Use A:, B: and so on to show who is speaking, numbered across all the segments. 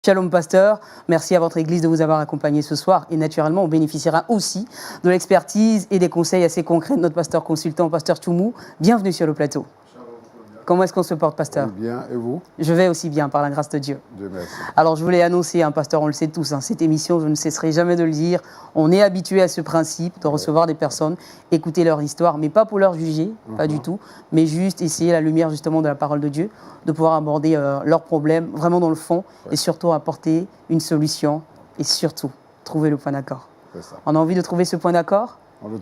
A: Shalom pasteur, merci à votre église de vous avoir accompagné ce soir et naturellement on bénéficiera aussi de l'expertise et des conseils assez concrets de notre pasteur consultant, pasteur Tchoumou. Bienvenue sur le plateau. Comment est-ce qu'on se porte, pasteur?
B: Bien, et vous?
A: Je vais aussi bien, par la grâce de Dieu.
B: Dieu merci.
A: Alors je voulais annoncer, pasteur, on le sait tous, cette émission, je ne cesserai jamais de le dire, on est habitué à ce principe de recevoir des personnes, écouter leur histoire, mais pas pour leur juger, pas du tout, mais juste essayer la lumière justement de la parole de Dieu, de pouvoir aborder leurs problèmes vraiment dans le fond et surtout apporter une solution et surtout trouver le point d'accord. On a envie de trouver ce point d'accord?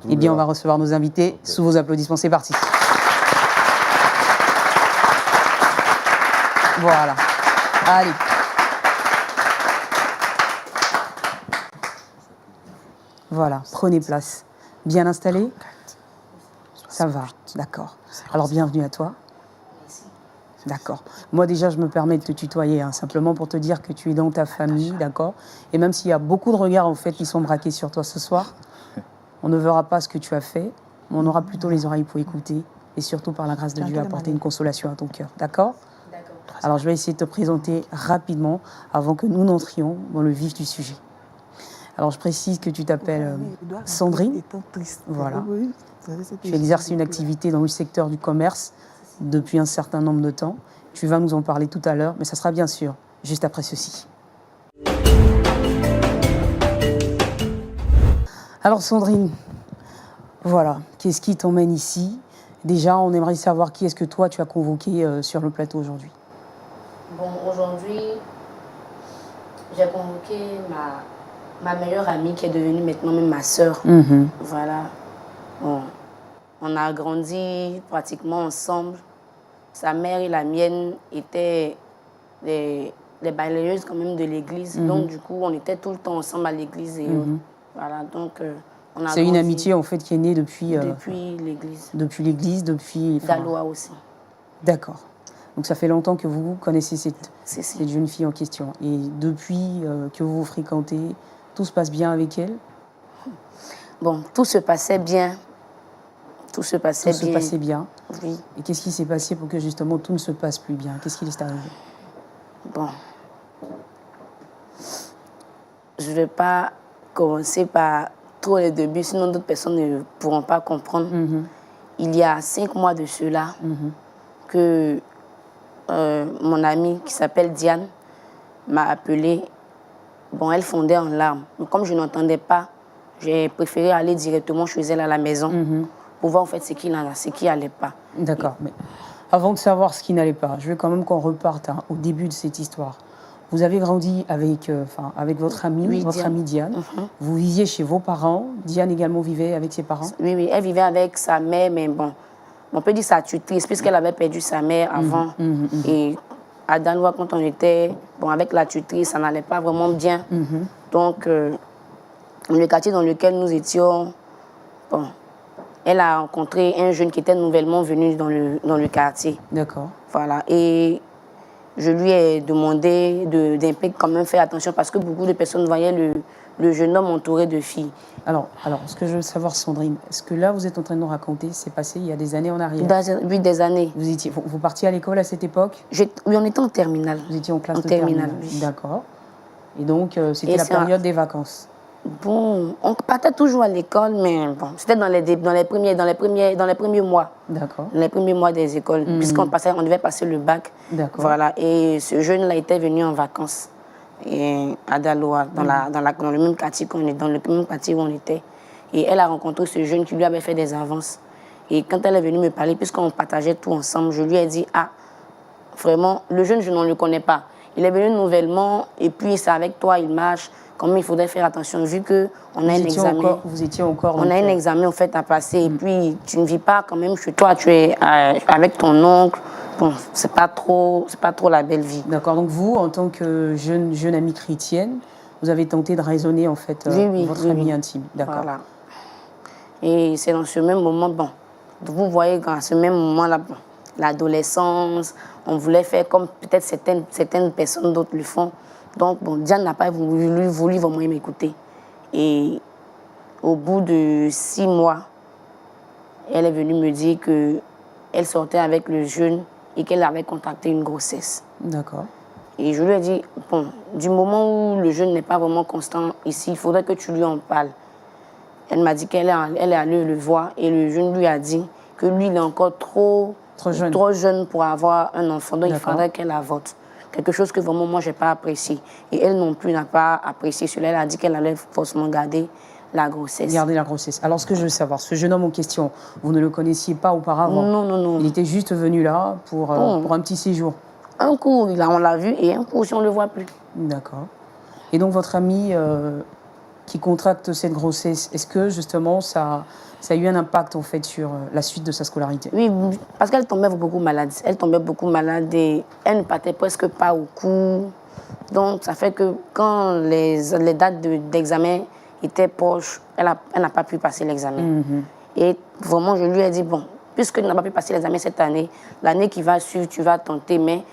A: Eh bien, on va recevoir nos invités sous vos applaudissements. C'est parti. Voilà. Allez. Voilà, prenez place. Bien installé? Ça va, d'accord. Alors, bienvenue à toi. D'accord. Moi, déjà, je me permets de te tutoyer, simplement pour te dire que tu es dans ta famille, d'accord? Et même s'il y a beaucoup de regards, en fait, qui sont braqués sur toi ce soir, on ne verra pas ce que tu as fait, mais on aura plutôt les oreilles pour écouter et surtout, par la grâce de Dieu, apporter une consolation à ton cœur, d'accord? Alors, je vais essayer de te présenter rapidement avant que nous n'entrions dans le vif du sujet. Alors, je précise que tu t'appelles Sandrine. Voilà. Tu exerces une activité dans le secteur du commerce depuis un certain nombre de temps. Tu vas nous en parler tout à l'heure, mais ça sera bien sûr juste après ceci. Alors, Sandrine, voilà. Qu'est-ce qui t'emmène ici? Déjà, on aimerait savoir qui est-ce que toi, tu as convoqué sur le plateau aujourd'hui.
C: Bon, aujourd'hui, j'ai convoqué ma meilleure amie qui est devenue maintenant même ma sœur. Voilà. Bon, on a grandi pratiquement ensemble. Sa mère et la mienne étaient les balayeuses quand même de l'église. Donc, du coup, on était tout le temps ensemble à l'église. Et voilà, donc, on a
A: C'est une amitié, en fait, qui est née depuis...
C: depuis l'église.
A: Depuis l'église, depuis...
C: Daloa aussi.
A: D'accord. Donc ça fait longtemps que vous connaissez cette jeune fille en question. Et depuis que vous vous fréquentez, tout se passe bien avec elle?
C: Bon, tout se passait bien. Tout se passait bien.
A: Tout se passait bien.
C: Oui.
A: Et qu'est-ce qui s'est passé pour que justement tout ne se passe plus bien? Qu'est-ce qui est arrivé?
C: Bon. Je ne vais pas commencer par trop les débuts, sinon d'autres personnes ne pourront pas comprendre. Il y a 5 mois de cela que mon amie qui s'appelle Diane m'a appelée. Bon, elle fondait en larmes. Mais comme je n'entendais pas, j'ai préféré aller directement chez elle à la maison pour voir en fait ce qui n'allait pas.
A: D'accord. Mais avant de savoir ce qui n'allait pas, je veux quand même qu'on reparte au début de cette histoire. Vous avez grandi avec, avec votre amie, amie Diane. Vous viviez chez vos parents. Diane également vivait avec ses parents?
C: Oui, elle vivait avec sa mère, mais bon, on peut dire sa tutrice, puisqu'elle avait perdu sa mère avant. Et à Daloa, quand on était avec la tutrice, ça n'allait pas vraiment bien. Donc, le quartier dans lequel nous étions, elle a rencontré un jeune qui était nouvellement venu dans le quartier.
A: D'accord.
C: Voilà. Et je lui ai demandé quand même faire attention parce que beaucoup de personnes voyaient le jeune homme entouré de filles.
A: Alors, ce que je veux savoir, Sandrine, est-ce que là, vous êtes en train de nous raconter, c'est passé il y a des années en arrière?
C: Oui, des années.
A: Vous partiez à l'école à cette époque?
C: Oui, on était en terminale.
A: Vous étiez en classe
C: de terminale? Oui.
A: D'accord. Et donc, c'était la période des vacances?
C: Bon, on partait toujours à l'école, mais bon, c'était dans les premiers mois.
A: D'accord.
C: Dans les premiers mois des écoles, puisqu'on devait passer le bac.
A: D'accord.
C: Voilà, et ce jeune-là était venu en vacances à Daloa, dans le même quartier où on était. Et elle a rencontré ce jeune qui lui avait fait des avances. Et quand elle est venue me parler, puisqu'on partageait tout ensemble, je lui ai dit, vraiment, le jeune, je ne le connais pas. Il est venu nouvellement, et puis c'est avec toi, il marche. Comment il faudrait faire attention, vu qu'on a un examen.
A: Vous étiez encore...
C: On a un examen, en fait, à passer. Et puis, tu ne vis pas quand même chez toi, tu es avec ton oncle. Bon, c'est pas trop la belle vie.
A: D'accord, donc vous, en tant que jeune amie chrétienne, vous avez tenté de raisonner, en fait, votre amie intime. D'accord. Voilà.
C: Et c'est dans ce même moment, vous voyez, dans ce même moment-là, l'adolescence, on voulait faire comme peut-être certaines personnes d'autres le font. Donc, Diane n'a pas voulu vraiment m'écouter. Et au bout de 6 mois, elle est venue me dire qu'elle sortait avec le jeune et qu'elle avait contracté une grossesse.
A: D'accord.
C: Et je lui ai dit, bon, du moment où le jeune n'est pas vraiment constant ici, il faudrait que tu lui en parles. Elle m'a dit qu'elle est allée le voir et le jeune lui a dit que lui, il est encore trop jeune pour avoir un enfant. Donc, il faudrait qu'elle avorte. Quelque chose que vraiment moi, je n'ai pas apprécié. Et elle non plus n'a pas apprécié cela. Elle a dit qu'elle allait forcément garder la grossesse.
A: Garder la grossesse. Alors, ce que je veux savoir, ce jeune homme en question, vous ne le connaissiez pas auparavant?
C: Non, non, non.
A: Il était juste venu là pour un petit séjour?
C: Un coup, on l'a vu et un coup, si on ne le voit plus.
A: D'accord. Et donc, votre ami qui contracte cette grossesse, est-ce que justement ça a eu un impact en fait sur la suite de sa scolarité?
C: Oui, parce qu'elle tombait beaucoup malade. Elle tombait beaucoup malade et elle ne partait presque pas au cours. Donc, ça fait que quand les dates d'examen étaient proches, elle n'a pas pu passer l'examen. Et vraiment, je lui ai dit, bon, puisque tu n'as pas pu passer l'examen cette année, l'année qui va suivre, tu vas tenter, mais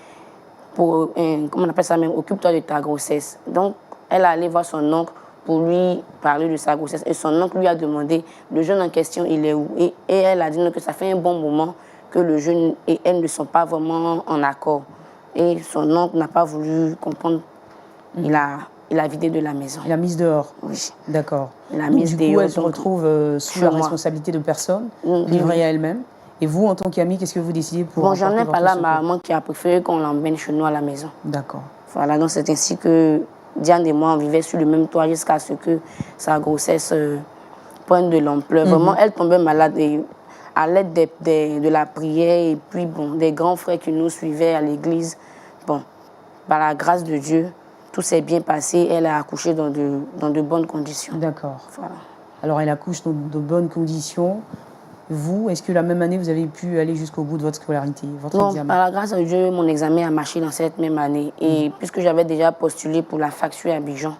C: pour, comment on appelle ça même, occupe-toi de ta grossesse. Donc, elle est allée voir son oncle pour lui parler de sa grossesse. Et son oncle lui a demandé, le jeune en question, il est où? Et elle a dit que ça fait un bon moment que le jeune et elle ne sont pas vraiment en accord. Et son oncle n'a pas voulu comprendre. Il a vidé de la maison.
A: Il a mise dehors?
C: Oui.
A: D'accord.
C: Il a mise
A: du coup, elle se retrouve sous la responsabilité de personne, livrée à elle-même. Et vous, en tant qu'ami, qu'est-ce que vous décidez pour...
C: Bon, j'en ai parlé à ma maman qui a préféré qu'on l'emmène chez nous à la maison.
A: D'accord.
C: Voilà, donc c'est ainsi que Diane et moi, on vivait sur le même toit jusqu'à ce que sa grossesse prenne de l'ampleur. Vraiment, elle tombait malade et à l'aide de la prière et puis bon, des grands frères qui nous suivaient à l'église, bon, par la grâce de Dieu, tout s'est bien passé. Elle a accouché dans de bonnes conditions.
A: D'accord.
C: Voilà.
A: Alors, elle accouche dans de bonnes conditions. Vous, est-ce que la même année, vous avez pu aller jusqu'au bout de votre scolarité, votre examen?
C: Par la grâce de Dieu, mon examen a marché dans cette même année. Et puisque j'avais déjà postulé pour la fac sur Abidjan,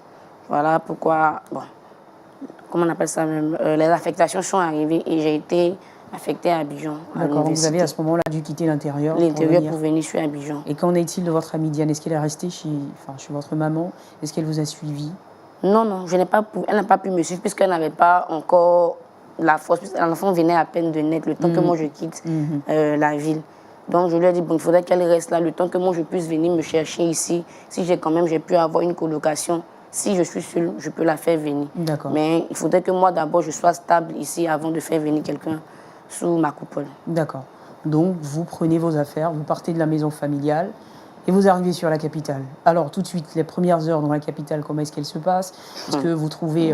C: voilà pourquoi, bon, comment on appelle ça même, les affectations sont arrivées et j'ai été affectée à Abidjan.
A: D'accord, vous avez à ce moment-là dû quitter l'intérieur
C: pour venir sur Abidjan.
A: Et qu'en est-il de votre amie Diane? Est-ce qu'elle est restée chez votre maman? Est-ce qu'elle vous a suivi?
C: Non, non, elle n'a pas pu me suivre puisqu'elle n'avait pas encore la force. L'enfant venait à peine de naître, le temps que moi je quitte la ville. Donc je lui ai dit, bon, il faudrait qu'elle reste là, le temps que moi je puisse venir me chercher ici. Si j'ai pu avoir une colocation, si je suis seule, je peux la faire venir. Mais il faudrait que moi d'abord je sois stable ici avant de faire venir quelqu'un sous ma coupole. D'accord.
A: Donc vous prenez vos affaires, vous partez de la maison familiale et vous arrivez sur la capitale. Alors tout de suite, les premières heures dans la capitale, comment est-ce qu'elles se passent? Est-ce que vous trouvez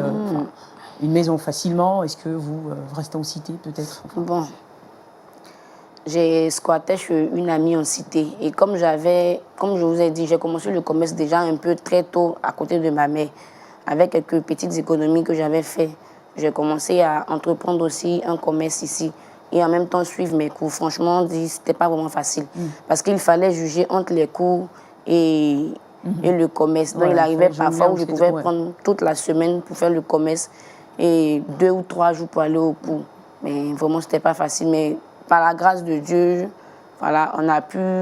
A: une maison facilement? Est-ce que vous restez en cité peut-être?
C: Bon, j'ai squatté chez une amie en cité. Et comme je vous ai dit, j'ai commencé le commerce déjà un peu très tôt à côté de ma mère. Avec quelques petites économies que j'avais faites, j'ai commencé à entreprendre aussi un commerce ici. Et en même temps suivre mes cours. Franchement, ce n'était pas vraiment facile. Parce qu'il fallait juger entre les cours et le commerce. Donc il arrivait parfois où je pouvais prendre toute la semaine pour faire le commerce et 2 ou 3 jours pour aller au cours. Mais vraiment, ce n'était pas facile. Mais par la grâce de Dieu, voilà,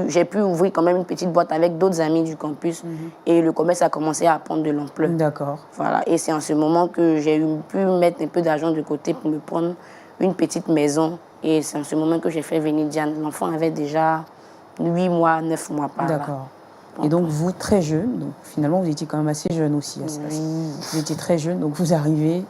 C: j'ai pu ouvrir quand même une petite boîte avec d'autres amis du campus. Et le commerce a commencé à prendre de l'ampleur.
A: D'accord.
C: Voilà, et c'est en ce moment que j'ai pu mettre un peu d'argent de côté pour me prendre une petite maison. Et c'est en ce moment que j'ai fait venir Diane. L'enfant avait déjà 8 mois, 9 mois par là.
A: D'accord. Et donc vous, très jeune, donc finalement vous étiez quand même assez jeune aussi. Vous étiez très jeune, donc vous arrivez,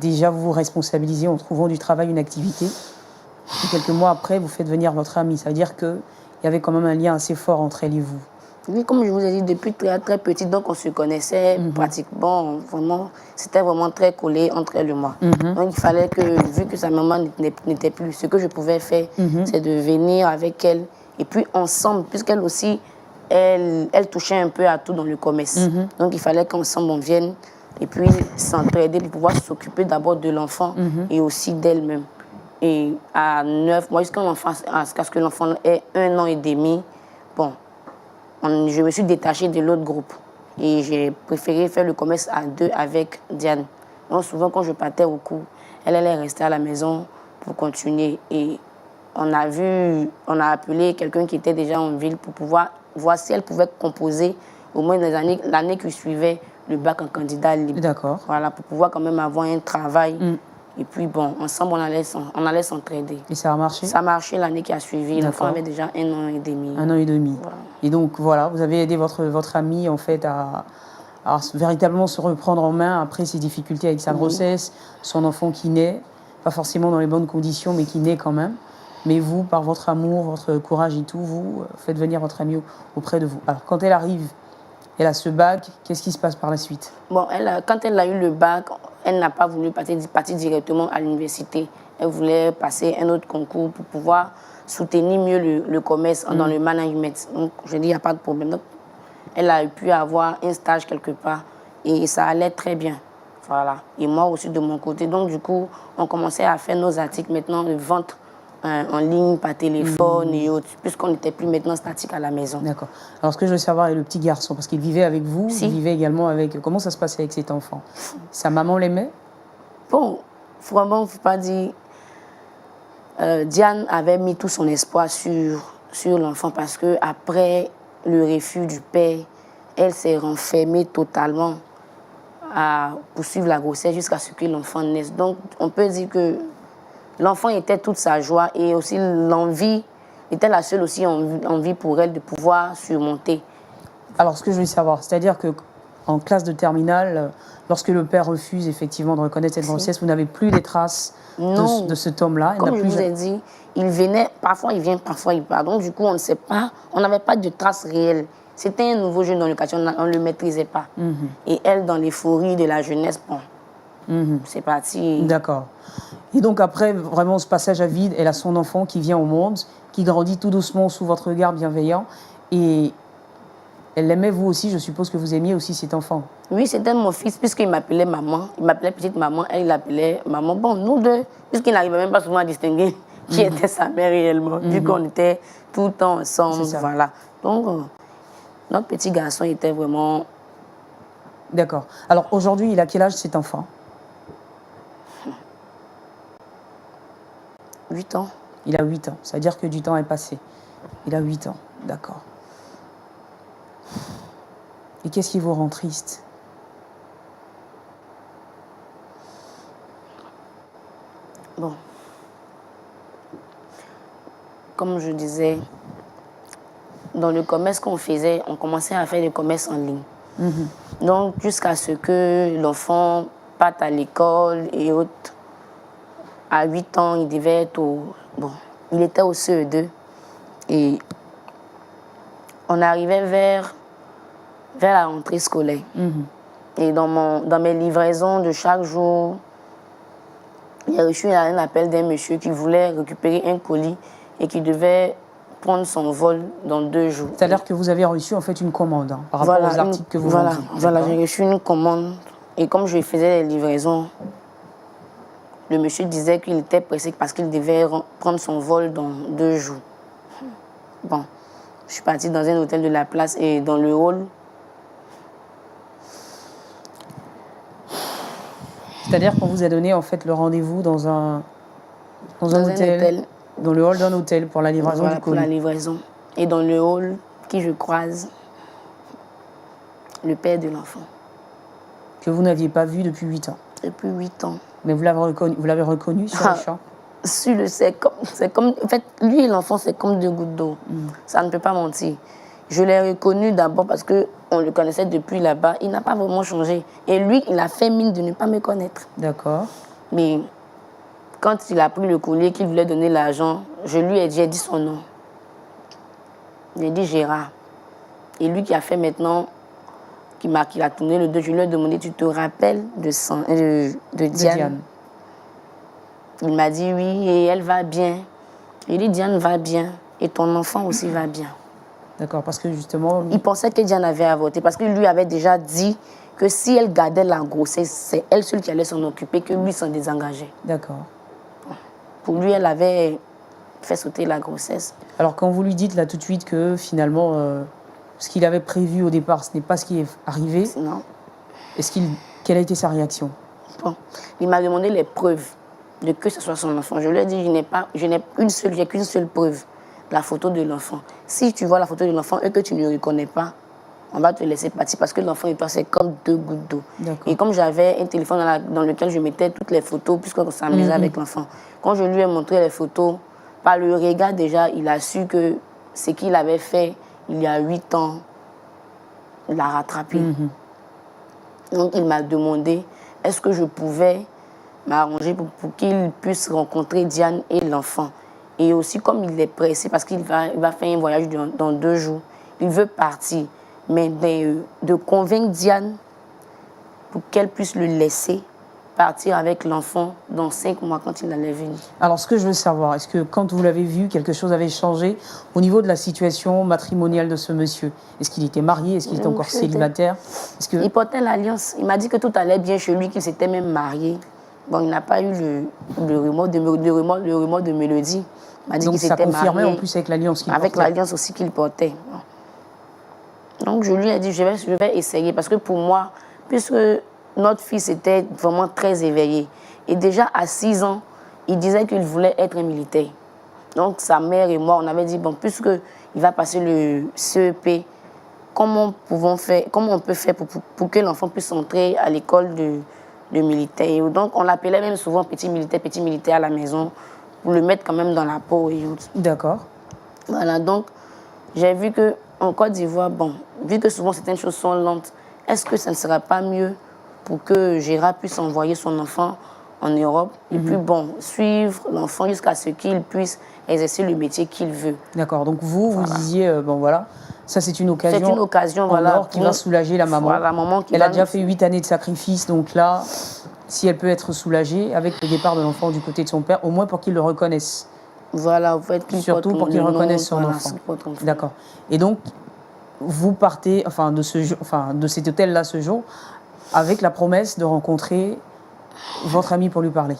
A: déjà vous vous responsabilisez en trouvant du travail, une activité. Et quelques mois après, vous faites venir votre amie. Ça veut dire qu'il y avait quand même un lien assez fort entre elle et vous.
C: Oui, comme je vous ai dit, depuis très, très petite, donc on se connaissait pratiquement, vraiment, c'était vraiment très collé entre elle et moi. Donc il fallait que, vu que sa maman n'était plus, ce que je pouvais faire, c'est de venir avec elle. Et puis ensemble, puisqu'elle aussi, elle touchait un peu à tout dans le commerce. Donc il fallait qu'ensemble on vienne et puis s'entraider pour pouvoir s'occuper d'abord de l'enfant et aussi d'elle-même. Et à 9 mois, jusqu'à ce que l'enfant ait 1 an et demi, bon, je me suis détachée de l'autre groupe. Et j'ai préféré faire le commerce à 2 avec Diane. Donc souvent, quand je partais au cours, elle est restée à la maison pour continuer. Et on a appelé quelqu'un qui était déjà en ville pour pouvoir voir si elle pouvait composer au moins l'année qui suivait le bac en candidat libre.
A: D'accord.
C: Voilà, pour pouvoir quand même avoir un travail Et puis, bon, ensemble, on allait s'entraider.
A: Et ça a marché?
C: Ça a marché l'année qui a suivi. L'enfant avait déjà 1 an et demi.
A: 1 an et demi.
C: Voilà.
A: Et donc, voilà, vous avez aidé votre ami, en fait, à véritablement se reprendre en main après ses difficultés avec sa grossesse, son enfant qui naît, pas forcément dans les bonnes conditions, mais qui naît quand même. Mais vous, par votre amour, votre courage et tout, vous faites venir votre amie auprès de vous. Alors, quand elle arrive, elle a ce bac, qu'est-ce qui se passe par la suite?
C: Bon, quand elle a eu le bac, elle n'a pas voulu partir directement à l'université. Elle voulait passer un autre concours pour pouvoir soutenir mieux le commerce dans le management. Donc, je dis, il n'y a pas de problème. Donc, elle a pu avoir un stage quelque part et ça allait très bien. Voilà. Et moi aussi de mon côté. Donc, du coup, on commençait à faire nos articles maintenant de vente en ligne, par téléphone et autres, puisqu'on n'était plus maintenant statique à la maison.
A: D'accord. Alors, ce que je veux savoir est le petit garçon, parce qu'il vivait avec vous,
C: Si.
A: il vivait également avec... Comment ça se passait avec cet enfant? Sa maman l'aimait?
C: Bon, vraiment, il ne faut pas dire... Diane avait mis tout son espoir sur l'enfant parce qu'après le refus du père, elle s'est renfermée totalement à poursuivre la grossesse jusqu'à ce que l'enfant naisse. Donc, on peut dire que l'enfant était toute sa joie et aussi l'envie était la seule aussi envie pour elle de pouvoir surmonter.
A: Alors, ce que je veux savoir, c'est-à-dire qu'en classe de terminale, lorsque le père refuse effectivement de reconnaître cette grossesse, vous n'avez plus les traces de cet homme-là?
C: Comme je vous ai dit, il venait, parfois il vient, parfois il part. Donc, du coup, on ne sait pas, on n'avait pas de traces réelles. C'était un nouveau jeune dans le quartier, on ne le maîtrisait pas. Et elle, dans l'euphorie de la jeunesse, bon, c'est parti.
A: D'accord. Et donc après, vraiment, ce passage à vide, elle a son enfant qui vient au monde, qui grandit tout doucement sous votre regard bienveillant. Et elle l'aimait vous aussi, je suppose que vous aimiez aussi cet enfant.
C: Oui, c'était mon fils, puisqu'il m'appelait maman. Il m'appelait petite maman, elle l'appelait maman. Bon, nous deux, puisqu'il n'arrivait même pas souvent à distinguer qui était sa mère réellement, vu qu'on était tout le temps ensemble. Voilà. Donc, notre petit garçon était vraiment...
A: D'accord. Alors aujourd'hui, il a quel âge cet enfant?
C: 8 ans.
A: Il a 8 ans. Ça veut dire que du temps est passé. Il a 8 ans. D'accord. Et qu'est-ce qui vous rend triste?
C: Bon. Comme je disais, dans le commerce qu'on faisait, on commençait à faire du commerce en ligne. Donc, jusqu'à ce que l'enfant parte à l'école et autres, à 8 ans, il devait être Bon, il était au CE2. Et on arrivait vers la rentrée scolaire. Et dans mes livraisons de chaque jour, j'ai reçu un appel d'un monsieur qui voulait récupérer un colis et qui devait prendre son vol dans 2 jours.
A: C'est-à-dire que vous avez reçu en fait une commande par rapport aux articles que vous vendiez.
C: Voilà, j'ai reçu une commande. Et comme je faisais les livraisons, le monsieur disait qu'il était pressé parce qu'il devait prendre son vol dans 2 jours. Bon, je suis partie dans un hôtel de la place et dans le hall.
A: C'est-à-dire qu'on vous a donné en fait le rendez-vous dans un hôtel, dans le hall d'un hôtel pour la livraison du colis.
C: Pour la livraison. Et dans le hall, qui je croise, le père de l'enfant.
A: Que vous n'aviez pas vu depuis 8 ans.
C: Depuis 8 ans.
A: Mais vous l'avez reconnu sur le champ?
C: C'est comme, en fait, lui et l'enfant, c'est comme 2 gouttes d'eau. Ça ne peut pas mentir. Je l'ai reconnu d'abord parce qu'on le connaissait depuis là-bas. Il n'a pas vraiment changé. Et lui, il a fait mine de ne pas me connaître.
A: D'accord.
C: Mais quand il a pris le collier, qu'il voulait donner l'argent, j'ai dit son nom. J'ai dit Gérard. Et lui qui a fait maintenant, qui a tourné le dos, je lui ai demandé, tu te rappelles de Diane? Il m'a dit oui, et elle va bien. J'ai dit Diane va bien, et ton enfant aussi va bien.
A: D'accord, parce que justement...
C: Il pensait que Diane avait avorté, parce qu'il lui avait déjà dit que si elle gardait la grossesse, c'est elle seule qui allait s'en occuper, que lui s'en désengageait.
A: D'accord.
C: Pour lui, elle avait fait sauter la grossesse.
A: Alors quand vous lui dites là tout de suite que finalement, ce qu'il avait prévu au départ, ce n'est pas ce qui est arrivé,
C: Non.
A: Quelle a été sa réaction?
C: Bon. Il m'a demandé les preuves de que ce soit son enfant. Je lui ai dit, j'ai qu'une seule preuve, la photo de l'enfant. Si tu vois la photo de l'enfant et que tu ne le reconnais pas, on va te laisser partir parce que l'enfant et toi, c'est comme 2 gouttes d'eau. Et comme j'avais un téléphone dans lequel je mettais toutes les photos, puisqu'on s'amusait avec l'enfant, quand je lui ai montré les photos, par le regard déjà, il a su que ce qu'il avait fait il y a 8 ans, il l'a rattrapé. Donc il m'a demandé est-ce que je pouvais m'arranger pour qu'il puisse rencontrer Diane et l'enfant. Et aussi, comme il est pressé, parce qu'il va faire un voyage dans 2 jours, il veut partir. Mais de convaincre Diane pour qu'elle puisse le laisser partir avec l'enfant dans 5 mois quand il allait venir.
A: Alors, ce que je veux savoir, est-ce que quand vous l'avez vu, quelque chose avait changé au niveau de la situation matrimoniale de ce monsieur? Est-ce qu'il était marié? Est-ce qu'il était encore célibataire?
C: Il portait l'alliance. Il m'a dit que tout allait bien chez lui, qu'il s'était même marié. Bon, il n'a pas eu le remords de Mélodie. Il m'a dit qu'il s'était marié.
A: Donc, ça confirmait en plus avec l'alliance qu'il portait.
C: Avec l'alliance aussi qu'il portait. Donc, je lui ai dit, je vais essayer. Parce que pour moi, puisque notre fils était vraiment très éveillé. Et déjà, à 6 ans, il disait qu'il voulait être un militaire. Donc, sa mère et moi, on avait dit, bon, puisqu'il va passer le CEP, comment on peut faire pour que l'enfant puisse entrer à l'école de militaire. Donc, on l'appelait même souvent petit militaire à la maison, pour le mettre quand même dans la peau.
A: D'accord.
C: Voilà, donc, j'ai vu qu'en Côte d'Ivoire, bon, vu que souvent certaines choses sont lentes, est-ce que ça ne sera pas mieux pour que Gérard puisse envoyer son enfant en Europe et puis, bon, suivre l'enfant jusqu'à ce qu'il puisse exercer le métier qu'il veut.
A: D'accord, donc vous disiez, bon voilà, ça c'est une occasion.
C: C'est une occasion,
A: voilà, qui va soulager la maman.
C: Voilà, la maman
A: elle a déjà fait 8 années de sacrifice, donc là, si elle peut être soulagée avec le départ de l'enfant du côté de son père, au moins pour qu'il le reconnaisse.
C: Voilà, vous faites
A: surtout pour qu'il reconnaisse son enfant. D'accord. Et donc, vous partez, de cet hôtel-là ce jour, avec la promesse de rencontrer votre ami pour lui parler.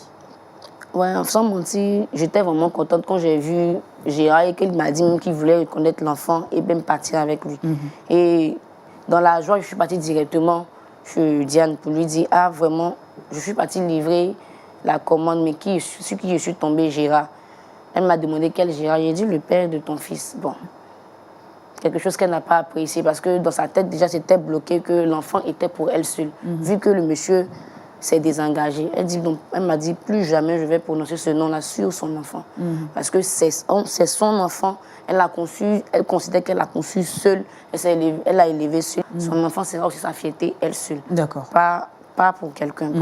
C: Ouais, sans mentir, j'étais vraiment contente quand j'ai vu Gérard et qu'il m'a dit même qu'il voulait reconnaître l'enfant et même partir avec lui. Et dans la joie, je suis partie directement chez Diane pour lui dire, ah vraiment, je suis partie livrer la commande, mais sur qui je suis tombée, Gérard. Elle m'a demandé quel Gérard. J'ai dit le père de ton fils. Bon, quelque chose qu'elle n'a pas apprécié parce que dans sa tête, déjà, c'était bloqué que l'enfant était pour elle seule. Vu que le monsieur s'est désengagé. Elle m'a dit, plus jamais je vais prononcer ce nom-là sur son enfant. Parce que c'est son enfant. Elle considère qu'elle l'a conçu seule. Elle l'a élevé seule. Son enfant sera aussi sa fierté, elle seule.
A: D'accord.
C: Pas pour quelqu'un.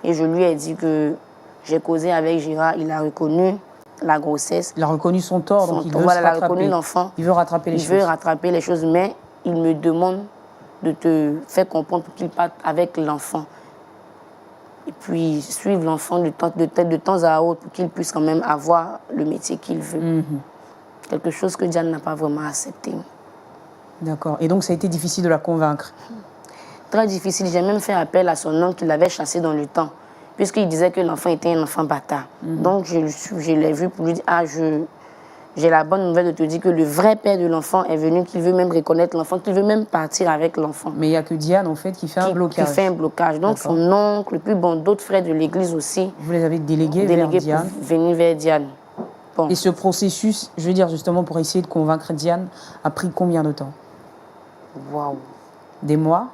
C: Et je lui ai dit que j'ai causé avec Gérard. Il a reconnu la grossesse.
A: Il a reconnu son tort, donc il veut
C: il a reconnu l'enfant.
A: Il veut rattraper les choses.
C: Il veut rattraper les choses, mais il me demande de te faire comprendre pour qu'il parte avec l'enfant. Et puis suivre l'enfant de temps à autre pour qu'il puisse quand même avoir le métier qu'il veut. Quelque chose que Diane n'a pas vraiment accepté.
A: D'accord. Et donc ça a été difficile de la convaincre?
C: Très difficile. J'ai même fait appel à son oncle qui l'avait chassé dans le temps, puisqu'il disait que l'enfant était un enfant bâtard. Donc, je l'ai vu pour lui dire, ah, j'ai la bonne nouvelle de te dire que le vrai père de l'enfant est venu, qu'il veut même reconnaître l'enfant, qu'il veut même partir avec l'enfant.
A: Mais il n'y a que Diane, en fait, qui fait un blocage.
C: Qui fait un blocage. Donc, son oncle, puis bon, d'autres frères de l'église aussi.
A: Vous les avez délégués vers Diane?
C: Venus vers Diane. Bon.
A: Et ce processus, je veux dire, justement, pour essayer de convaincre Diane, a pris combien de temps?
C: Waouh.
A: Des mois?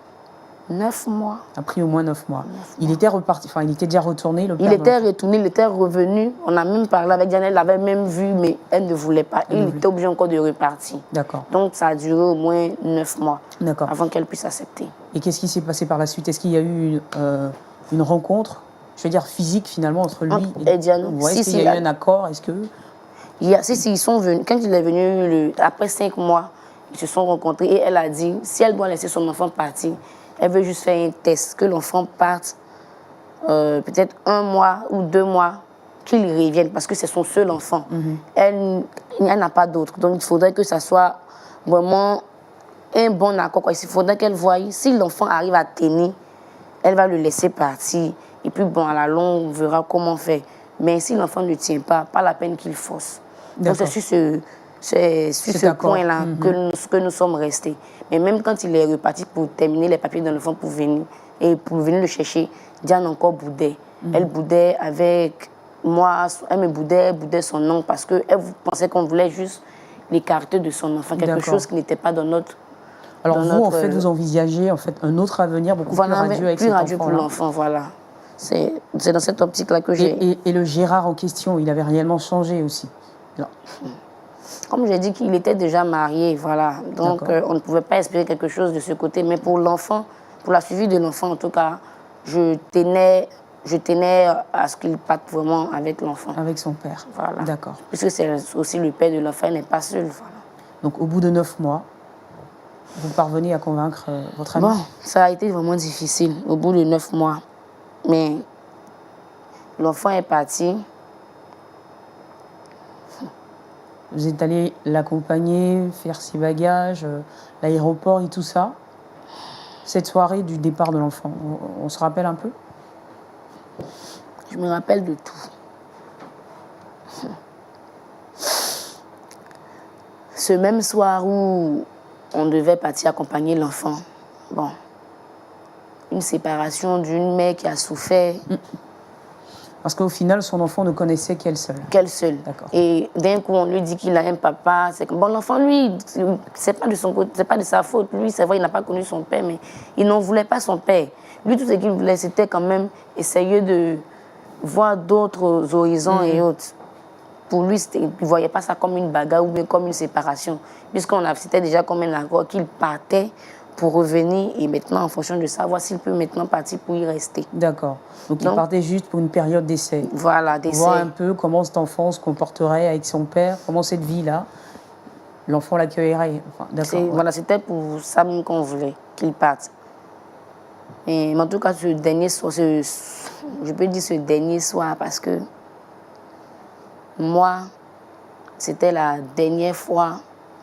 C: 9 mois.
A: A pris au moins 9 mois. Il était reparti, il était déjà retourné, le père?
C: Il était retourné, il était revenu. On a même parlé avec Diane, elle l'avait même vu, mais elle ne voulait pas. Il était obligé encore de repartir.
A: D'accord.
C: Donc ça a duré au moins 9 mois avant qu'elle puisse accepter.
A: Et qu'est-ce qui s'est passé par la suite? Est-ce qu'il y a eu une rencontre, je veux dire physique finalement, entre lui
C: et Diane?
A: Est-ce qu'il y a eu un accord? Est-ce que...
C: ils sont venus. Quand il est venu, après 5 mois, ils se sont rencontrés et elle a dit, si elle doit laisser son enfant partir, elle veut juste faire un test, que l'enfant parte peut-être 1 mois ou 2 mois, qu'il revienne, parce que c'est son seul enfant. Elle n'a pas d'autre. Donc il faudrait que ça soit vraiment un bon accord. Il faudrait qu'elle voie, si l'enfant arrive à tenir, elle va le laisser partir. Et puis bon, à la longue, on verra comment faire. Mais si l'enfant ne tient pas la peine qu'il force. Donc c'est sur ce point-là que nous sommes restés. Mais même quand il est reparti pour terminer les papiers de l'enfant pour venir le chercher, Diane encore boudait. Elle boudait avec moi, elle me boudait son oncle parce qu'elle pensait qu'on voulait juste l'écarter de son enfant, quelque chose qui n'était pas dans notre
A: Alors
C: dans
A: vous,
C: notre,
A: en fait, vous envisagez en fait un autre avenir beaucoup
C: voilà,
A: plus radieux avec
C: plus
A: cet
C: radieux pour
A: enfant-là.
C: l'enfant, voilà. C'est dans cette optique-là que j'ai...
A: Et le Gérard en question, il avait réellement changé aussi. Non.
C: Comme j'ai dit qu'il était déjà marié, voilà. Donc,
A: D'accord.
C: on ne pouvait pas espérer quelque chose de ce côté. Mais pour l'enfant, pour la suivi de l'enfant, en tout cas, je tenais à ce qu'il parte vraiment avec l'enfant.
A: Avec son père.
C: Voilà.
A: D'accord.
C: Puisque c'est aussi le père de l'enfant, il n'est pas seul. Voilà.
A: Donc, au bout de 9 mois, vous parvenez à convaincre votre ami?
C: Bon, ça a été vraiment difficile au bout de 9 mois. Mais l'enfant est parti.
A: Vous êtes allé l'accompagner, faire ses bagages, l'aéroport et tout ça. Cette soirée du départ de l'enfant, on se rappelle un peu?
C: Je me rappelle de tout. Ce même soir où on devait partir accompagner l'enfant, bon, une séparation d'une mère qui a souffert.
A: Parce qu'au final, son enfant ne connaissait qu'elle seule.
C: Qu'elle seule.
A: D'accord.
C: Et d'un coup, on lui dit qu'il a un papa. C'est que, bon, l'enfant, lui, c'est pas de son côté, c'est pas de sa faute. Lui, c'est vrai, il n'a pas connu son père, mais il n'en voulait pas son père. Lui, tout ce qu'il voulait, c'était quand même essayer de voir d'autres horizons et autres. Pour lui, il ne voyait pas ça comme une bagarre ou bien comme une séparation. C'était déjà comme un accord qu'il partait pour revenir et maintenant, en fonction de ça, voir s'il peut maintenant partir pour y rester.
A: D'accord. Donc, il partait juste pour une période d'essai.
C: Voilà, d'essai.
A: Voir un peu comment cet enfant se comporterait avec son père, comment cette vie-là, l'enfant l'accueillerait. Enfin, d'accord.
C: Voilà, c'était pour ça même qu'on voulait qu'il parte. Mais en tout cas, ce dernier soir, je peux dire ce dernier soir parce que moi, c'était la dernière fois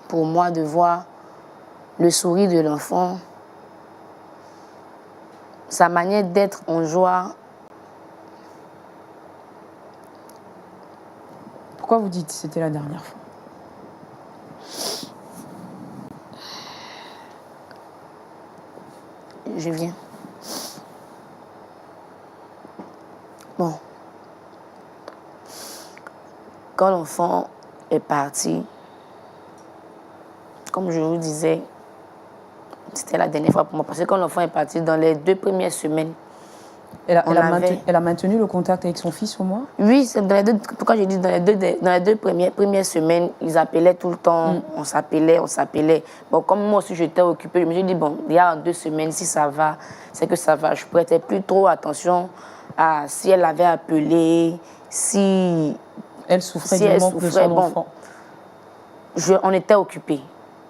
C: pour moi de voir le sourire de l'enfant, sa manière d'être en joie.
A: Pourquoi vous dites que c'était la dernière fois?
C: Je viens. Bon. Quand l'enfant est parti, comme je vous disais, c'était la dernière fois pour moi. Parce que quand l'enfant est parti, dans les 2 premières semaines,
A: Elle a maintenu le contact avec son fils au moins?
C: Oui, c'est dans les deux. Pourquoi j'ai dit dans les deux premières semaines, ils appelaient tout le temps. On s'appelait. Bon, comme moi aussi j'étais occupée, je me suis dit, bon, il y a 2 semaines, si ça va, c'est que ça va. Je prêtais plus trop attention à si elle avait appelé, si
A: elle souffrait du manque de son enfant.
C: On était occupés.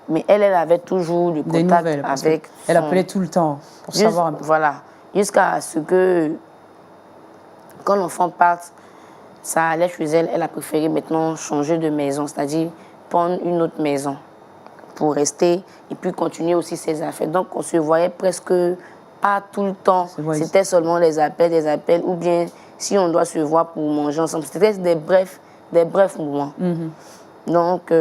C: Mais elle avait toujours le contact avec.
A: Elle appelait tout le temps pour savoir un peu.
C: Voilà. Jusqu'à ce que, quand l'enfant parte, ça allait chez elle. Elle a préféré maintenant changer de maison, c'est-à-dire prendre une autre maison pour rester et puis continuer aussi ses affaires. Donc, on se voyait presque pas tout le temps. C'était seulement des appels, ou bien si on doit se voir pour manger ensemble. C'était des brefs moments. Donc,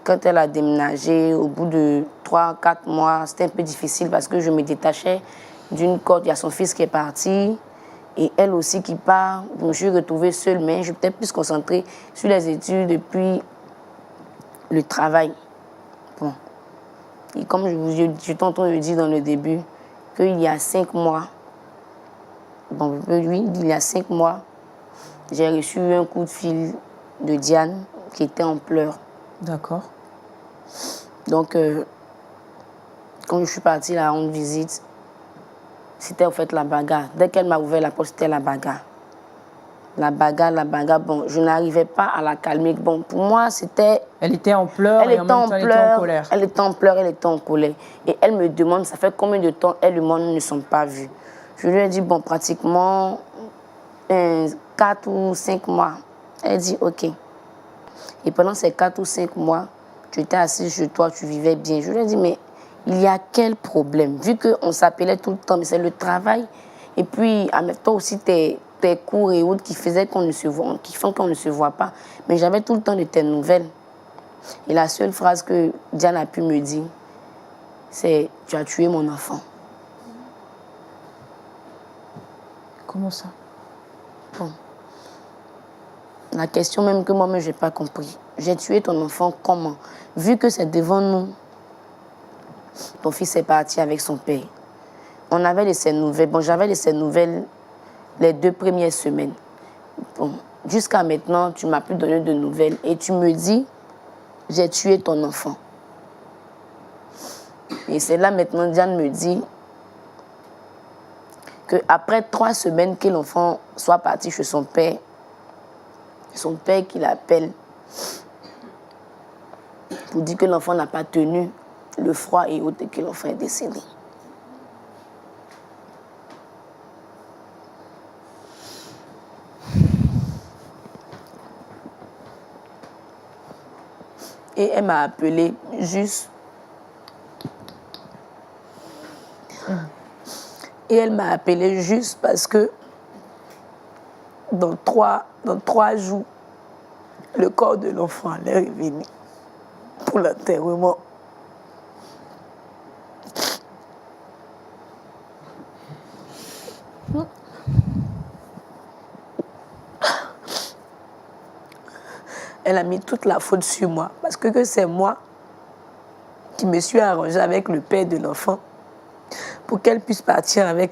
C: quand elle a déménagé, au bout de 3-4 mois, c'était un peu difficile parce que je me détachais d'une corde. Il y a son fils qui est parti et elle aussi qui part. Je me suis retrouvée seule, mais je suis peut-être plus concentrée sur les études et puis le travail. Bon. Et comme je t'entends le dire dans le début, qu'il y a 5 mois, bon, oui, il y a 5 mois, j'ai reçu un coup de fil de Diane qui était en pleurs.
A: D'accord.
C: Donc, quand je suis partie là, à rendre visite, c'était en fait la bagarre. Dès qu'elle m'a ouvert la porte, c'était la bagarre. La bagarre. Bon, je n'arrivais pas à la calmer. Bon, pour moi, c'était...
A: Elle était en pleurs et en même temps, elle était en colère.
C: Elle était en pleurs, elle était en colère. Et elle me demande, ça fait combien de temps elle et moi ne sont pas vus. Je lui ai dit, bon, pratiquement 4 ou 5 mois. Elle dit, OK. Et pendant ces 4 ou 5 mois, tu étais assise chez toi, tu vivais bien. Je lui ai dit, mais il y a quel problème? Vu qu'on s'appelait tout le temps, mais c'est le travail. Et puis, en même temps aussi, tes cours et autres qui faisaient qu'on ne se voit, qui font qu'on ne se voit pas. Mais j'avais tout le temps de tes nouvelles. Et la seule phrase que Diane a pu me dire, c'est « Tu as tué mon enfant ».
A: Comment ça?
C: Bon. La question même que moi-même, je n'ai pas compris. J'ai tué ton enfant comment? Vu que c'est devant nous. ton fils est parti avec son père. On avait de ses nouvelles. Bon, j'avais de ses nouvelles les 2 premières semaines. Bon, jusqu'à maintenant, tu ne m'as plus donné de nouvelles. Et tu me dis, j'ai tué ton enfant. Et c'est là maintenant, Diane me dit qu'après 3 semaines que l'enfant soit parti chez son père qui l'appelle pour dire que l'enfant n'a pas tenu le froid et autres et que l'enfant est décédé. Et elle m'a appelé juste. Et elle m'a appelé juste parce que dans 3 jours, le corps de l'enfant allait revenir pour l'enterrement. Elle a mis toute la faute sur moi parce que c'est moi qui me suis arrangée avec le père de l'enfant pour qu'il puisse partir avec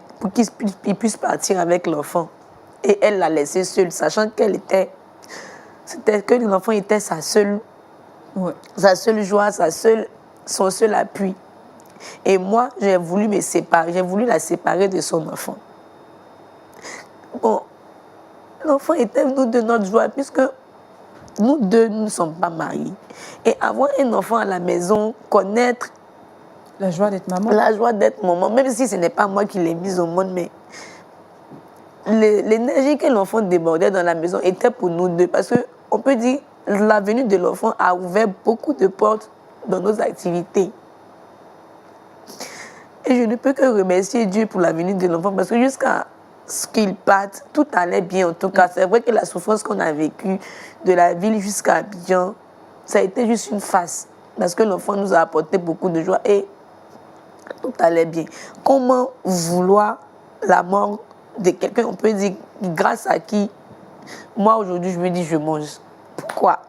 C: l'enfant. Et elle l'a laissé seule, sachant que l'enfant était sa seule joie, son seul appui. Et moi, j'ai voulu la séparer de son enfant. Bon, l'enfant était nous de notre joie, puisque nous deux, nous ne sommes pas mariés. Et avoir un enfant à la maison, connaître
A: la joie d'être maman.
C: La joie d'être maman, même si ce n'est pas moi qui l'ai mise au monde, mais l'énergie que l'enfant débordait dans la maison était pour nous deux. Parce qu'on peut dire que la venue de l'enfant a ouvert beaucoup de portes dans nos activités. Et je ne peux que remercier Dieu pour la venue de l'enfant parce que jusqu'à ce qu'il parte, tout allait bien en tout cas. C'est vrai que la souffrance qu'on a vécue de la ville jusqu'à Abidjan, ça a été juste une face. Parce que l'enfant nous a apporté beaucoup de joie et tout allait bien. Comment vouloir la mort de quelqu'un, on peut dire, grâce à qui, moi aujourd'hui je me dis je mange. Pourquoi?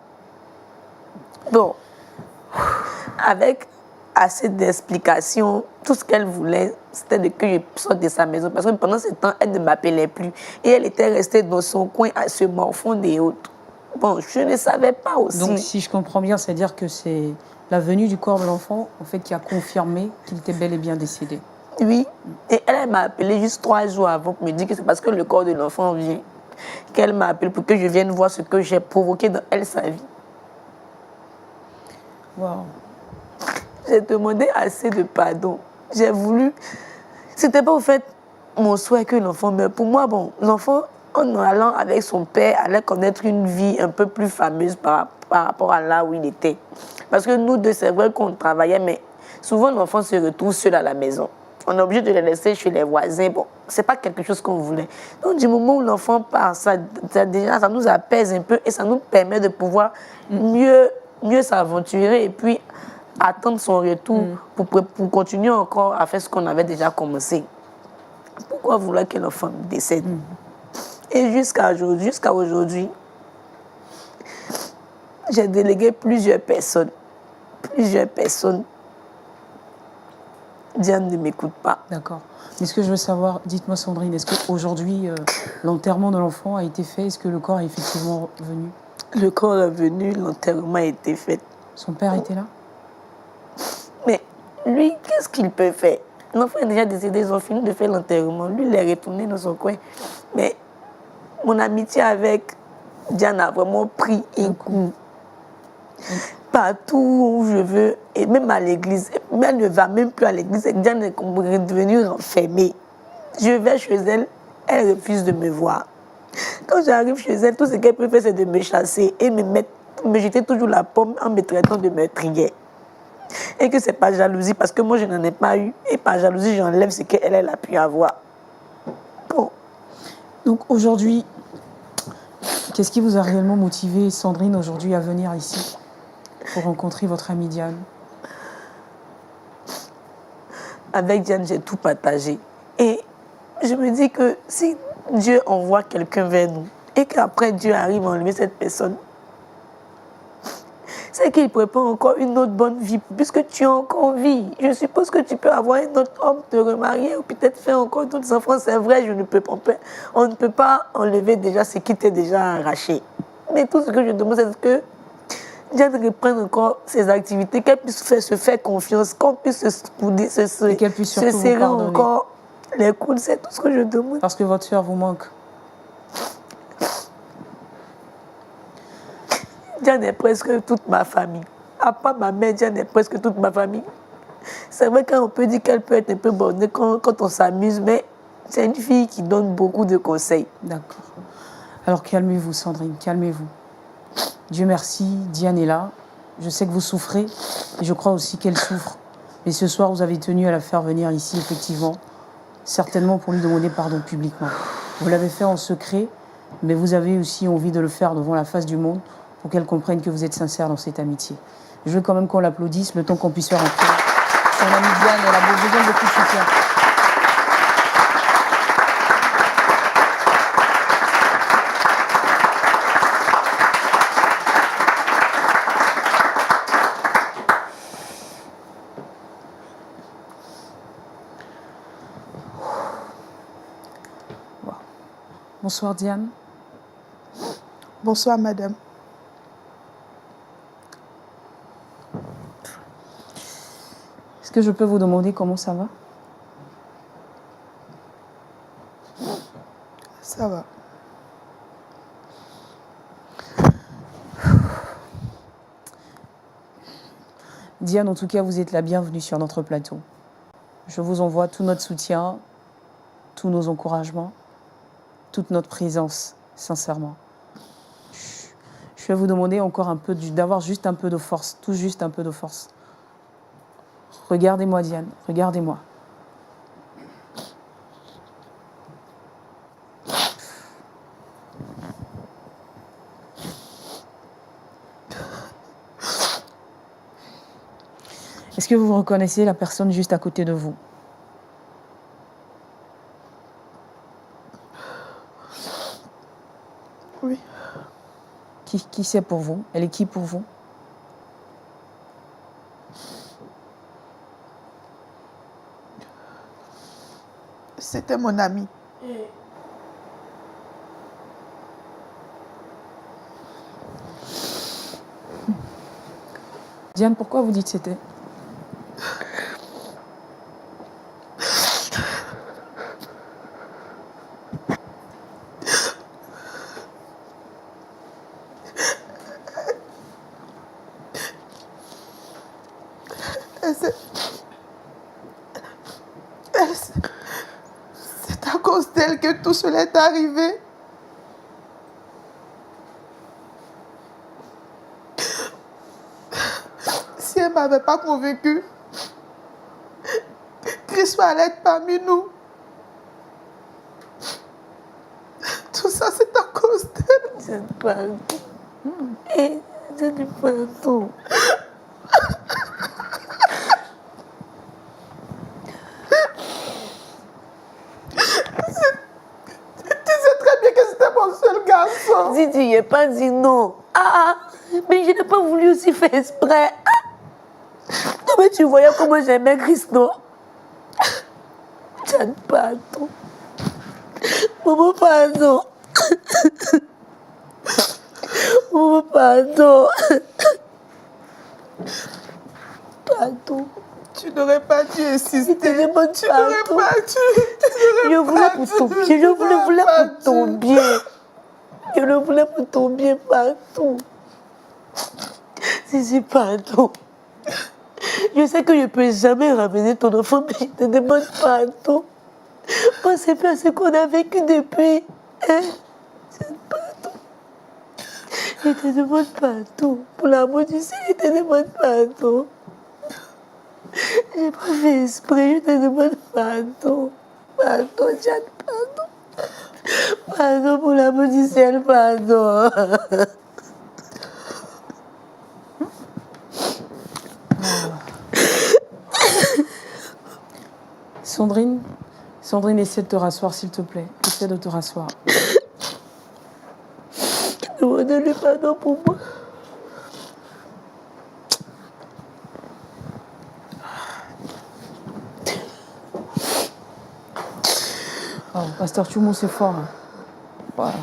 C: Bon, avec assez d'explications, tout ce qu'elle voulait, c'était que je sorte de sa maison. Parce que pendant ce temps, elle ne m'appelait plus. Et elle était restée dans son coin à se morfondre et autres. Bon, je ne savais pas aussi.
A: Donc si je comprends bien, c'est-à-dire que c'est la venue du corps de l'enfant, en fait, qui a confirmé qu'il était bel et bien décédé.
C: Oui. Et elle m'a appelé juste 3 jours avant pour me dire que c'est parce que le corps de l'enfant vient qu'elle m'a appelé pour que je vienne voir ce que j'ai provoqué dans elle, sa vie.
A: Wow.
C: J'ai demandé assez de pardon. J'ai voulu... C'était pas au fait mon souhait que l'enfant meure. Pour moi, bon, l'enfant, en allant avec son père, allait connaître une vie un peu plus fameuse par rapport à là où il était. Parce que nous deux, c'est vrai qu'on travaillait, mais souvent l'enfant se retrouve seul à la maison. On est obligé de le laisser chez les voisins. Bon, c'est pas quelque chose qu'on voulait. Donc, du moment où l'enfant part, ça nous apaise un peu et ça nous permet de pouvoir mieux s'aventurer et puis attendre son retour pour continuer encore à faire ce qu'on avait déjà commencé. Pourquoi vouloir que l'enfant décède? Et jusqu'à aujourd'hui, j'ai délégué plusieurs personnes. Diane ne m'écoute pas.
A: D'accord. Mais ce que je veux savoir, dites-moi Sandrine, est-ce qu'aujourd'hui, l'enterrement de l'enfant a été fait? Est-ce que le corps est effectivement venu?
C: Le corps est venu, l'enterrement a été fait.
A: Son père était là?
C: Mais lui, qu'est-ce qu'il peut faire? L'enfant est déjà décédé, ils ont fini de faire l'enterrement. Lui, il est retourné dans son coin. Mais mon amitié avec Diane a vraiment pris un coup. Partout où je veux, et même à l'église, mais elle ne va même plus à l'église. Diane est devenue renfermée. Je vais chez elle, elle refuse de me voir. Quand j'arrive chez elle, tout ce qu'elle peut faire, c'est de me chasser et me jeter toujours la pomme en me traitant de meurtrière. Et que c'est pas jalousie, parce que moi je n'en ai pas eu. Et par jalousie, j'enlève ce qu'elle a pu avoir. Bon.
A: Donc aujourd'hui, qu'est-ce qui vous a réellement motivé, Sandrine, aujourd'hui à venir ici pour rencontrer votre amie Diane?
C: Avec Diane, j'ai tout partagé. Et je me dis que si Dieu envoie quelqu'un vers nous et qu'après Dieu arrive à enlever cette personne, c'est qu'il prépare encore une autre bonne vie, puisque tu as encore vie. Je suppose que tu peux avoir un autre homme, te remarier, ou peut-être faire encore d'autres enfants. C'est vrai, on ne peut pas enlever déjà ce qui t'est déjà arraché. Mais tout ce que je demande, c'est que Diane reprenne encore ses activités, qu'elle puisse se faire confiance, qu'on puisse se spouder,
A: et qu'elle puisse surtout
C: se serrer
A: vous pardonner.
C: encore les coudes. C'est tout ce que je demande.
A: Parce que votre soeur vous manque.
C: Diane est presque toute ma famille. À part ma mère, Diane est presque toute ma famille. C'est vrai qu'on peut dire qu'elle peut être un peu bornée quand on s'amuse, mais c'est une fille qui donne beaucoup de conseils.
A: D'accord. Alors calmez-vous, Sandrine, calmez-vous. Dieu merci, Diane est là. Je sais que vous souffrez et je crois aussi qu'elle souffre. Mais ce soir, vous avez tenu à la faire venir ici, effectivement, certainement pour lui demander pardon publiquement. Vous l'avez fait en secret, mais vous avez aussi envie de le faire devant la face du monde pour qu'elle comprenne que vous êtes sincère dans cette amitié. Je veux quand même qu'on l'applaudisse, le temps qu'on puisse faire entrer son amie Diane. Elle a besoin de beaucoup de soutien. Bonsoir Diane.
B: Bonsoir madame.
A: Est-ce que je peux vous demander comment ça va?
B: Ça va.
A: Diane, en tout cas, vous êtes la bienvenue sur notre plateau. Je vous envoie tout notre soutien, tous nos encouragements, toute notre présence, sincèrement. Je vais vous demander encore un peu d'avoir juste un peu de force, tout juste un peu de force. Regardez-moi, Diane, regardez-moi. Est-ce que vous reconnaissez la personne juste à côté de vous?
B: Oui.
A: Qui c'est pour vous? Elle est qui pour vous?
B: C'était mon ami.
A: Diane, pourquoi vous dites c'était?
B: C'est à cause d'elle que tout cela est arrivé. Si elle ne m'avait pas convaincue, Christ allait être parmi nous. Tout ça, c'est à cause d'elle.
C: C'est pas tout. Et c'est pas tout.
B: Tu sais très bien que c'était mon seul garçon.
C: Si tu n'y es pas dit non. Mais je n'ai pas voulu aussi faire exprès. Non, mais tu voyais comment j'aimais Christ, non? Tiens, pardon. Maman, pardon. Maman, pardon. Pardon.
B: Tu n'aurais pas dû insister.
C: Tu n'aurais
B: Tu n'aurais pas dû.
C: Je voulais pour ton bien. Je voulais pour ton bien. Je le voulais pour ton bien partout. Si, pardon. Je sais que je ne peux jamais ramener ton enfant, mais je te demande pardon. Pensez plus à ce qu'on a vécu depuis. Hein? C'est pardon. Je te demande pardon. Pour l'amour du ciel, je te demande pardon. Je n'ai pas fait exprès, je te demande pardon. Pardon, Jeanne, pardon. Pardon pour l'amour du ciel, pardon.
A: Sandrine, essaie de te rasseoir, s'il te plaît. Essaie de te rasseoir.
C: Demande-lui pardon pour moi.
A: Oh, pasteur Tchoumou, c'est fort. Hein. Voilà.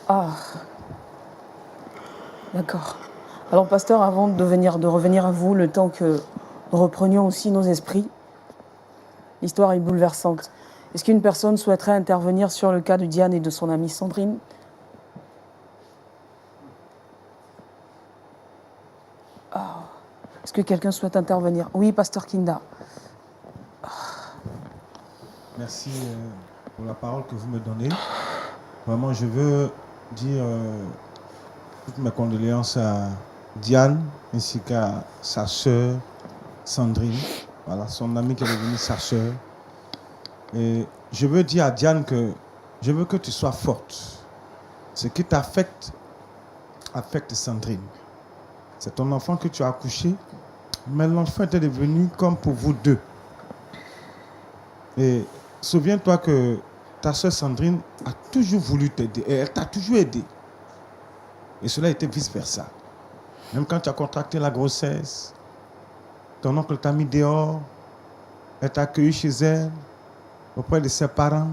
A: Ah. D'accord. Alors, pasteur, avant de revenir à vous, le temps que nous reprenions aussi nos esprits, l'histoire est bouleversante. Est-ce qu'une personne souhaiterait intervenir sur le cas de Diane et de son amie Sandrine? Ah. Est-ce que quelqu'un souhaite intervenir? Oui, pasteur Kinda.
B: Merci pour la parole que vous me donnez. Vraiment, je veux dire toutes mes condoléances à Diane ainsi qu'à sa sœur Sandrine. Voilà, son amie qui est devenue sa sœur. Et je veux dire à Diane que je veux que tu sois forte. Ce qui t'affecte affecte Sandrine. C'est ton enfant que tu as accouché, mais l'enfant était devenu comme pour vous deux. Et souviens-toi que ta soeur Sandrine a toujours voulu t'aider et elle t'a toujours aidé. Et cela était vice-versa. Même quand tu as contracté la grossesse, ton oncle t'a mis dehors, elle t'a accueilli chez elle, auprès de ses parents.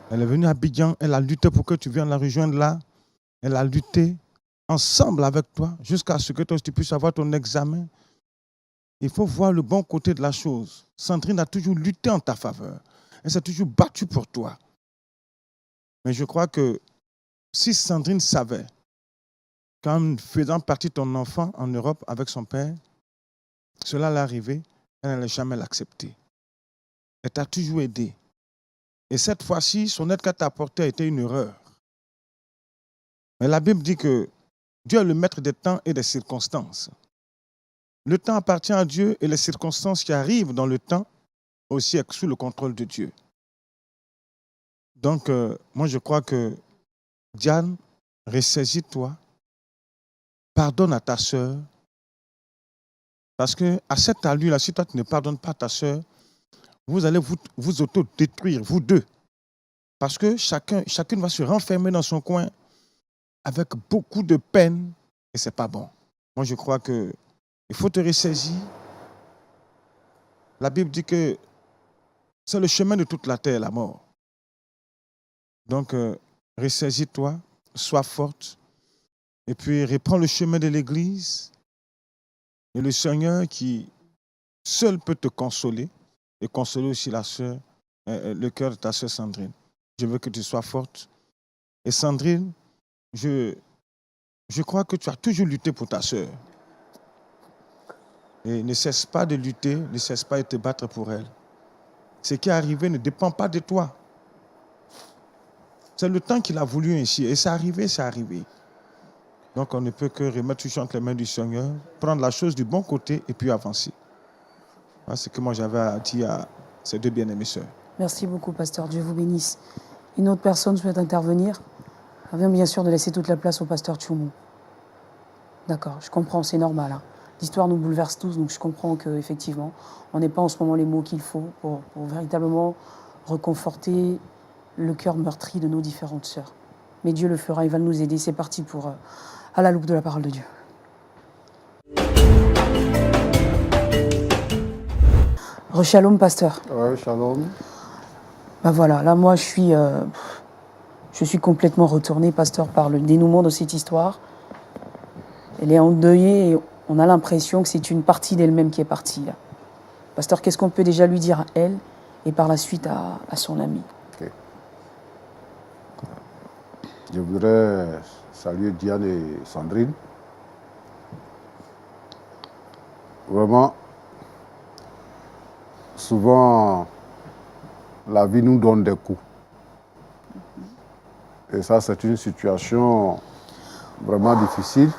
B: Elle est venue à Abidjan, elle a lutté pour que tu viennes la rejoindre là. Elle a lutté ensemble avec toi jusqu'à ce que toi tu puisses avoir ton examen. Il faut voir le bon côté de la chose. Sandrine a toujours lutté en ta faveur. Elle s'est toujours battue pour toi. Mais je crois que si Sandrine savait qu'en faisant partie de ton enfant en Europe avec son père, cela allait arriver, elle n'allait jamais l'accepter. Elle t'a toujours aidé. Et cette fois-ci, son aide qu'elle t'a apportée a été une erreur. Mais la Bible dit que Dieu est le maître des temps et des circonstances. Le temps appartient à Dieu et les circonstances qui arrivent dans le temps aussi sont sous le contrôle de Dieu. Donc, moi je crois que Diane, ressaisis-toi, pardonne à ta sœur, parce qu'à cette allure-là, si toi tu ne pardonnes pas à ta sœur, vous allez vous auto-détruire, vous deux. Parce que chacune va se renfermer dans son coin avec beaucoup de peine et ce n'est pas bon. Moi je crois qu'il faut te ressaisir. La Bible dit que c'est le chemin de toute la terre, la mort. Donc, ressaisis-toi, sois forte, et puis reprends le chemin de l'Église. Et le Seigneur qui seul peut te consoler, et consoler aussi la sœur, le cœur de ta sœur Sandrine. Je veux que tu sois forte. Et Sandrine, je crois que tu as toujours lutté pour ta sœur. Et ne cesse pas de lutter, ne cesse pas de te battre pour elle. Ce qui est arrivé ne dépend pas de toi. C'est le temps qu'il a voulu ainsi. Et c'est arrivé, c'est arrivé. Donc on ne peut que remettre toujours entre les mains du Seigneur, prendre la chose du bon côté et puis avancer. Voilà ce que moi j'avais à dire à ces deux bien-aimées sœurs.
A: Merci beaucoup, pasteur. Dieu vous bénisse. Une autre personne souhaite intervenir? Avant bien sûr de laisser toute la place au pasteur Tchoumou. D'accord, je comprends, c'est normal. Hein. L'histoire nous bouleverse tous, donc je comprends qu'effectivement, on n'est pas en ce moment les mots qu'il faut pour véritablement reconforter le cœur meurtri de nos différentes sœurs. Mais Dieu le fera, il va nous aider. C'est parti pour à la loupe de la parole de Dieu. Shalom, pasteur.
D: Oui, shalom.
A: Ben voilà, là moi je suis complètement retournée, pasteur, par le dénouement de cette histoire. Elle est endeuillée et on a l'impression que c'est une partie d'elle-même qui est partie. Là. Pasteur, qu'est-ce qu'on peut déjà lui dire à elle et par la suite à son ami?
D: Okay. Je voudrais saluer Diane et Sandrine. Vraiment, souvent, la vie nous donne des coups. Et ça, c'est une situation vraiment difficile.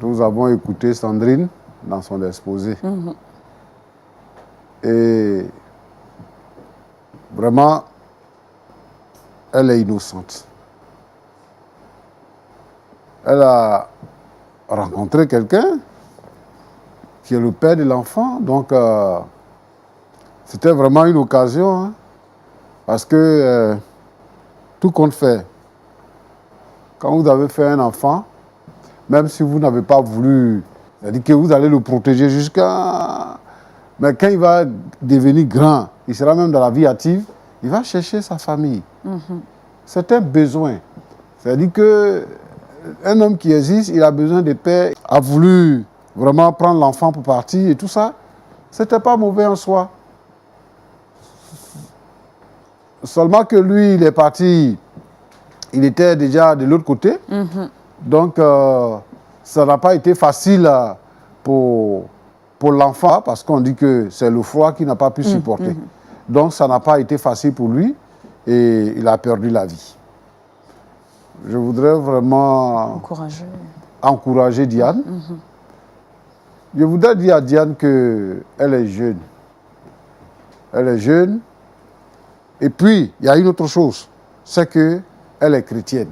D: Nous avons écouté Sandrine dans son exposé. Et vraiment, elle est innocente. Elle a rencontré quelqu'un qui est le père de l'enfant. Donc, c'était vraiment une occasion. Hein, parce que tout compte fait. Quand vous avez fait un enfant, même si vous n'avez pas voulu, c'est-à-dire que vous allez le protéger jusqu'à... Mais quand il va devenir grand, il sera même dans la vie active, il va chercher sa famille. C'est un besoin. C'est-à-dire qu'un homme qui existe, il a besoin de père, a voulu vraiment prendre l'enfant pour partir et tout ça. Ce n'était pas mauvais en soi. Seulement que lui, il est parti, il était déjà de l'autre côté. Donc, ça n'a pas été facile pour l'enfant, parce qu'on dit que c'est le froid qu'il n'a pas pu supporter. Donc, ça n'a pas été facile pour lui et il a perdu la vie. Je voudrais vraiment encourager Diane. Je voudrais dire à Diane qu'elle est jeune. Elle est jeune. Et puis, il y a une autre chose, c'est qu'elle est chrétienne.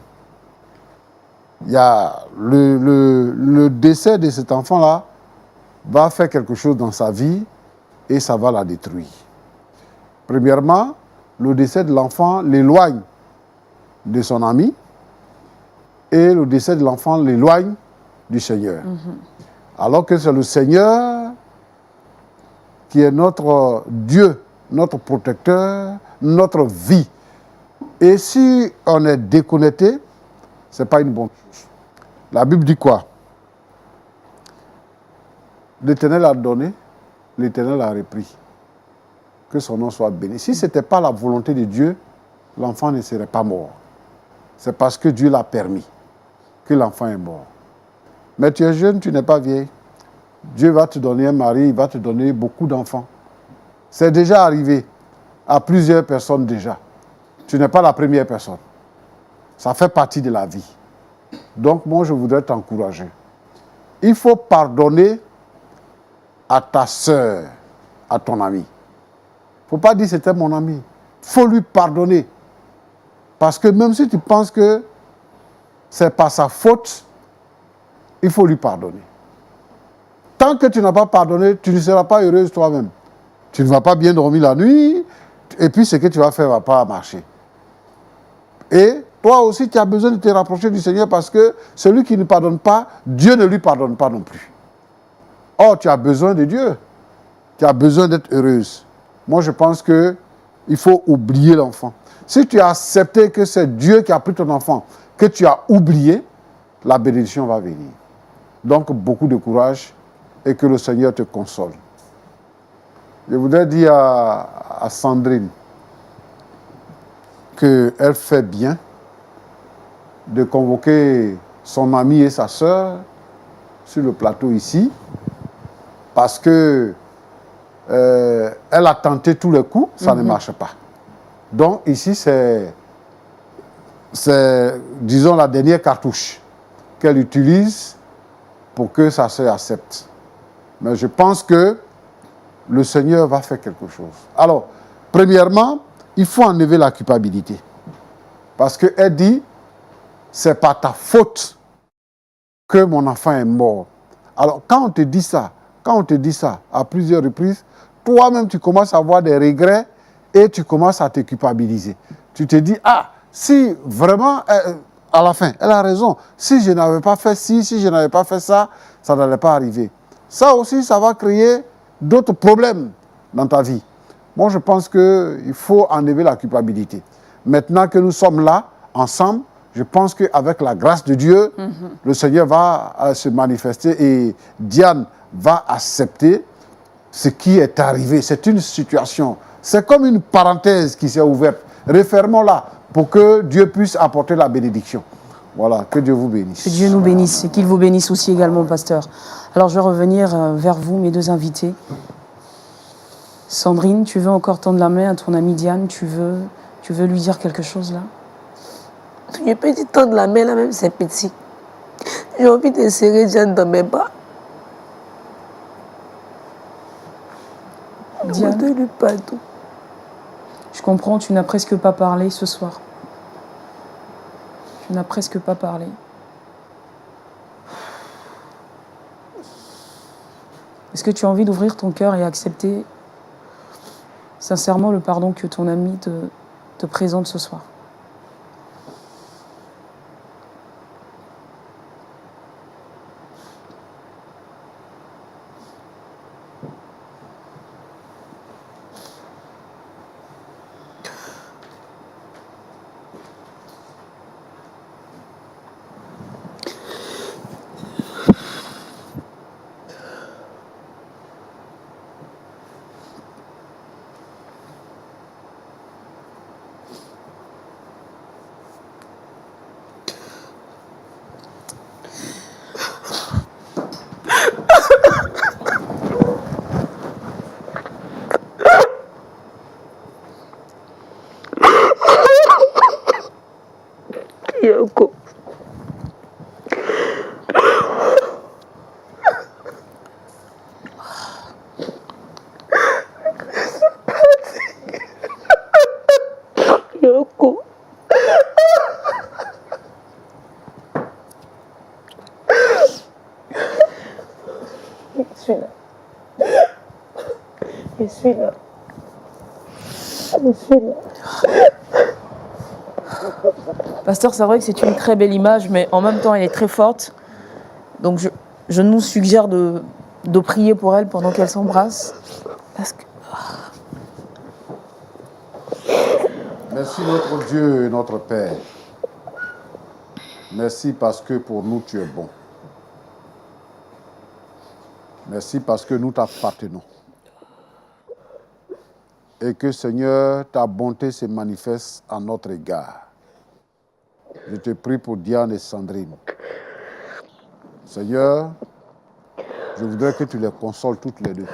D: Il y a le décès de cet enfant-là va faire quelque chose dans sa vie et ça va la détruire. Premièrement, le décès de l'enfant l'éloigne de son ami et le décès de l'enfant l'éloigne du Seigneur. Alors que c'est le Seigneur qui est notre Dieu, notre protecteur, notre vie. Et si on est déconnecté, ce n'est pas une bonne chose. La Bible dit quoi? L'Éternel a donné, l'Éternel a repris. Que son nom soit béni. Si ce n'était pas la volonté de Dieu, l'enfant ne serait pas mort. C'est parce que Dieu l'a permis que l'enfant est mort. Mais tu es jeune, tu n'es pas vieille. Dieu va te donner un mari, il va te donner beaucoup d'enfants. C'est déjà arrivé à plusieurs personnes déjà. Tu n'es pas la première personne. Ça fait partie de la vie. Donc moi, je voudrais t'encourager. Il faut pardonner à ta sœur, à ton ami. Il ne faut pas dire c'était mon ami. Il faut lui pardonner. Parce que même si tu penses que ce n'est pas sa faute, il faut lui pardonner. Tant que tu n'as pas pardonné, tu ne seras pas heureuse toi-même. Tu ne vas pas bien dormir la nuit, et puis ce que tu vas faire ne va pas marcher. Et toi aussi, tu as besoin de te rapprocher du Seigneur parce que celui qui ne pardonne pas, Dieu ne lui pardonne pas non plus. Or, tu as besoin de Dieu. Tu as besoin d'être heureuse. Moi, je pense qu'il faut oublier l'enfant. Si tu as accepté que c'est Dieu qui a pris ton enfant, que tu as oublié, la bénédiction va venir. Donc, beaucoup de courage et que le Seigneur te console. Je voudrais dire à Sandrine qu'elle fait bien de convoquer son ami et sa sœur sur le plateau ici, parce que elle a tenté tous les coups, ça ne marche pas. Donc ici, c'est, disons, la dernière cartouche qu'elle utilise pour que sa sœur accepte. Mais je pense que le Seigneur va faire quelque chose. Alors, premièrement, il faut enlever la culpabilité. Parce qu'elle dit, c'est pas ta faute que mon enfant est mort. Alors, quand on te dit ça à plusieurs reprises, toi-même, tu commences à avoir des regrets et tu commences à te culpabiliser. Tu te dis, ah, si vraiment, à la fin, elle a raison. Si je n'avais pas fait ci, si je n'avais pas fait ça, ça n'allait pas arriver. Ça aussi, ça va créer d'autres problèmes dans ta vie. Moi, je pense qu'il faut enlever la culpabilité. Maintenant que nous sommes là, ensemble, je pense qu'avec la grâce de Dieu, le Seigneur va se manifester et Diane va accepter ce qui est arrivé. C'est une situation. C'est comme une parenthèse qui s'est ouverte. Refermons-la pour que Dieu puisse apporter la bénédiction. Voilà, que Dieu vous bénisse.
A: Que Dieu nous bénisse et qu'il vous bénisse aussi également, pasteur. Alors, je vais revenir vers vous, mes deux invités. Sandrine, tu veux encore tendre la main à ton amie Diane? Tu veux lui dire quelque chose là?
C: Je peux dire tendre la main là, même c'est petit. J'ai envie de serrer Diane dans mes bras.
A: Diane,
C: Donne-lui pardon.
A: je comprends, tu n'as presque pas parlé ce soir. Tu n'as presque pas parlé. Est-ce que tu as envie d'ouvrir ton cœur et accepter sincèrement le pardon que ton ami te présente ce soir?
E: Je suis là. Je suis là. Je suis là.
A: Pasteur, c'est vrai que c'est une très belle image, mais en même temps, elle est très forte. Donc, je nous suggère de prier pour elle pendant qu'elle s'embrasse. Parce que...
D: Merci notre Dieu et notre Père. Merci parce que pour nous, tu es bon. Merci parce que nous t'appartenons. Et que, Seigneur, ta bonté se manifeste à notre égard. Je te prie pour Diane et Sandrine. Seigneur, je voudrais que tu les consoles toutes les deux.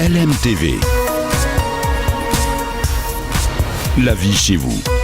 F: LMTV. La vie chez vous.